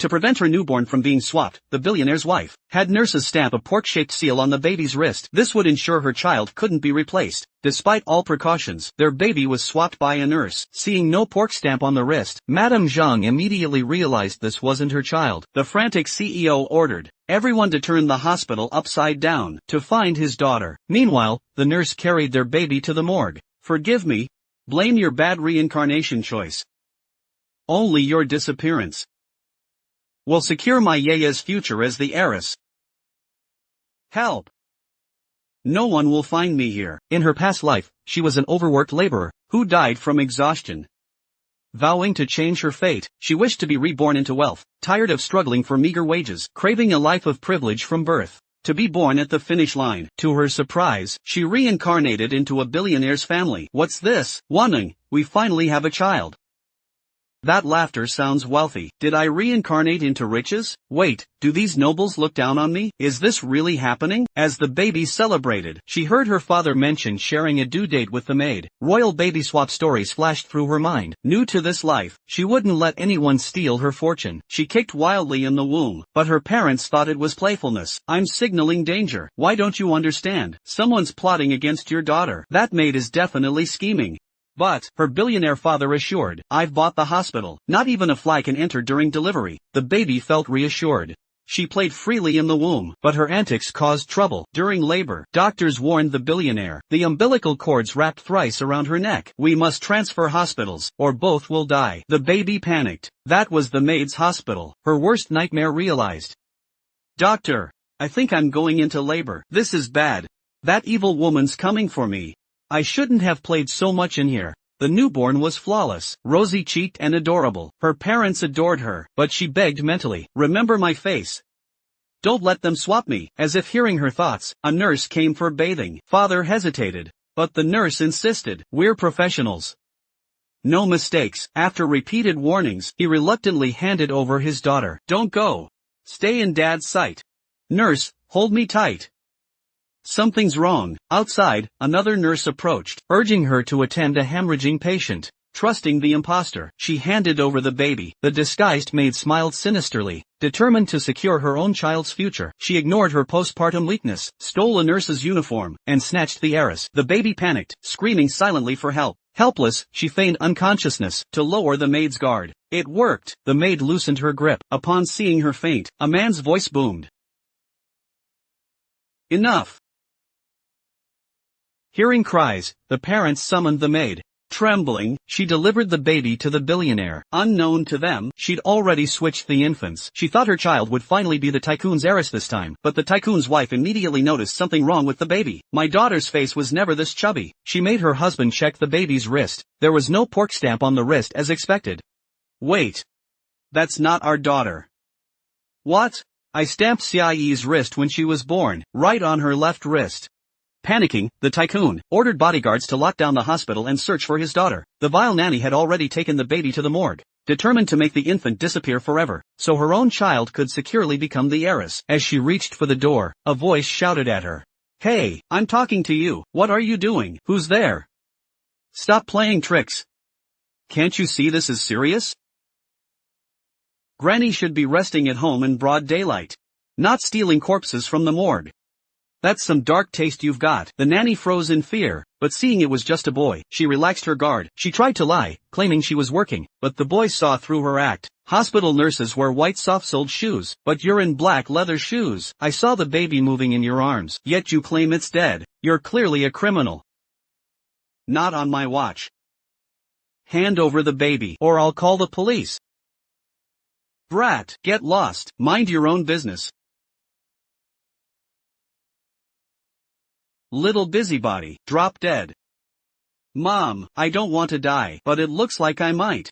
To prevent her newborn from being swapped, the billionaire's wife had nurses stamp a pork-shaped seal on the baby's wrist. This would ensure her child couldn't be replaced. Despite all precautions, their baby was swapped by a nurse. Seeing no pork stamp on the wrist, Madame Zhang immediately realized this wasn't her child. The frantic CEO ordered everyone to turn the hospital upside down to find his daughter. Meanwhile, the nurse carried their baby to the morgue. Forgive me. Blame your bad reincarnation choice. Only your disappearance will secure my Yaya's future as the heiress. Help! No one will find me here. In her past life, she was an overworked laborer who died from exhaustion. Vowing to change her fate, she wished to be reborn into wealth, tired of struggling for meager wages, craving a life of privilege from birth, to be born at the finish line. To her surprise, she reincarnated into a billionaire's family. What's this? Waneng, we finally have a child. That laughter sounds wealthy. Did I reincarnate into riches? Wait, do these nobles look down on me? Is this really happening? As the baby celebrated, she heard her father mention sharing a due date with the maid. Royal baby swap stories flashed through her mind. New to this life, she wouldn't let anyone steal her fortune. She kicked wildly in the womb, but her parents thought it was playfulness. I'm signaling danger. Why don't you understand? Someone's plotting against your daughter. That maid is definitely scheming. But, her billionaire father assured, I've bought the hospital. Not even a fly can enter during delivery. The baby felt reassured. She played freely in the womb, but her antics caused trouble. During labor, doctors warned the billionaire. The umbilical cords wrapped thrice around her neck. We must transfer hospitals, or both will die. The baby panicked. That was the maid's hospital. Her worst nightmare realized. Doctor, I think I'm going into labor. This is bad. That evil woman's coming for me. I shouldn't have played so much in here. The newborn was flawless, rosy-cheeked and adorable. Her parents adored her, but she begged mentally, remember my face. Don't let them swap me. As if hearing her thoughts, a nurse came for bathing. Father hesitated, but the nurse insisted, we're professionals. No mistakes. After repeated warnings, he reluctantly handed over his daughter. Don't go. Stay in Dad's sight. Nurse, hold me tight. Something's wrong. Outside, another nurse approached, urging her to attend a hemorrhaging patient. Trusting the imposter, she handed over the baby. The disguised maid smiled sinisterly, determined to secure her own child's future. She ignored her postpartum weakness, stole a nurse's uniform, and snatched the heiress. The baby panicked, screaming silently for help. Helpless, she feigned unconsciousness to lower the maid's guard. It worked. The maid loosened her grip. Upon seeing her faint, a man's voice boomed. Enough. Hearing cries, the parents summoned the maid. Trembling, she delivered the baby to the billionaire. Unknown to them, she'd already switched the infants. She thought her child would finally be the tycoon's heiress this time, but the tycoon's wife immediately noticed something wrong with the baby. My daughter's face was never this chubby. She made her husband check the baby's wrist. There was no pork stamp on the wrist as expected. Wait. That's not our daughter. What? I stamped Xiaoyi's wrist when she was born, right on her left wrist. Panicking, the tycoon ordered bodyguards to lock down the hospital and search for his daughter. The vile nanny had already taken the baby to the morgue, determined to make the infant disappear forever, so her own child could securely become the heiress. As she reached for the door, a voice shouted at her. Hey, I'm talking to you. What are you doing? Who's there? Stop playing tricks. Can't you see this is serious? Granny should be resting at home in broad daylight, not stealing corpses from the morgue. That's some dark taste you've got. The nanny froze in fear, but seeing it was just a boy, she relaxed her guard. She tried to lie, claiming she was working, but the boy saw through her act. Hospital nurses wear white soft-soled shoes, but you're in black leather shoes. I saw the baby moving in your arms, yet you claim it's dead. You're clearly a criminal. Not on my watch. Hand over the baby, or I'll call the police. Brat, get lost. Mind your own business. Little busybody, drop dead. Mom, I don't want to die, but it looks like I might.